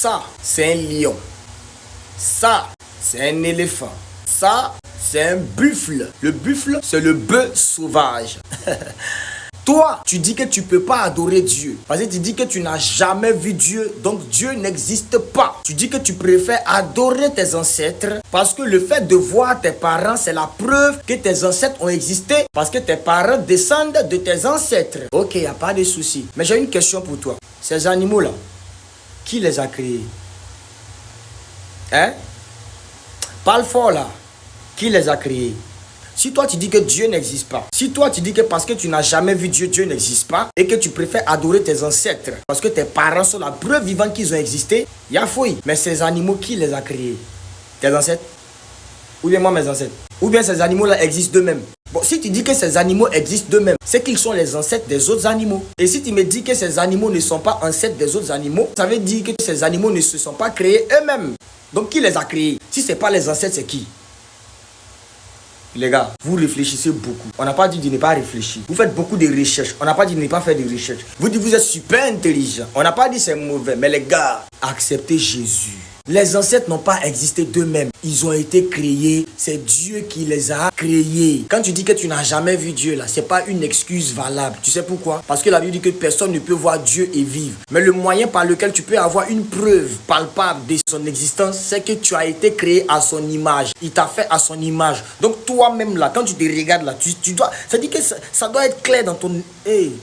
Ça, c'est un lion. Ça, c'est un éléphant. Ça, c'est un buffle. Le buffle, c'est le bœuf sauvage. Toi, tu dis que tu ne peux pas adorer Dieu. Parce que tu dis que tu n'as jamais vu Dieu. Donc Dieu n'existe pas. Tu dis que tu préfères adorer tes ancêtres. Parce que le fait de voir tes parents, c'est la preuve que tes ancêtres ont existé. Parce que tes parents descendent de tes ancêtres. Ok, il n'y a pas de souci. Mais j'ai une question pour toi. Ces animaux-là, qui les a créés? Hein? Parle fort là. Qui les a créés? Si toi tu dis que Dieu n'existe pas, si toi tu dis que parce que tu n'as jamais vu Dieu, Dieu n'existe pas, et que tu préfères adorer tes ancêtres, parce que tes parents sont la preuve vivante qu'ils ont existé, il y a fouille. Mais ces animaux, qui les a créés? Tes ancêtres? Ou bien moi mes ancêtres? Ou bien ces animaux-là existent d'eux-mêmes? Bon, si tu dis que ces animaux existent d'eux-mêmes, c'est qu'ils sont les ancêtres des autres animaux. Et si tu me dis que ces animaux ne sont pas ancêtres des autres animaux, ça veut dire que ces animaux ne se sont pas créés eux-mêmes. Donc qui les a créés? Si ce n'est pas les ancêtres, c'est qui? Les gars, vous réfléchissez beaucoup. On n'a pas dit de ne pas réfléchir. Vous faites beaucoup de recherches. On n'a pas dit de ne pas faire de recherches. Vous dites que vous êtes super intelligent. On n'a pas dit que c'est mauvais. Mais les gars, acceptez Jésus. Les ancêtres n'ont pas existé d'eux-mêmes. Ils ont été créés. C'est Dieu qui les a créés. Quand tu dis que tu n'as jamais vu Dieu, là, ce n'est pas une excuse valable. Tu sais pourquoi? Parce que la Bible dit que personne ne peut voir Dieu et vivre. Mais le moyen par lequel tu peux avoir une preuve palpable de son existence, c'est que tu as été créé à son image. Il t'a fait à son image. Donc toi-même, là, quand tu te regardes, là, tu dois... Ça dit que ça doit être clair dans ton... Hey,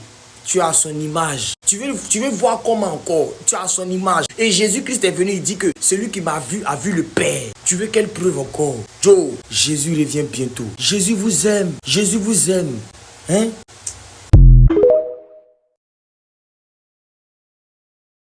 tu as son image. Tu veux voir comment encore? Tu as son image. Et Jésus-Christ est venu, il dit que celui qui m'a vu a vu le Père. Tu veux quelle preuve encore? Joe, Jésus revient bientôt. Jésus vous aime. Jésus vous aime. Hein?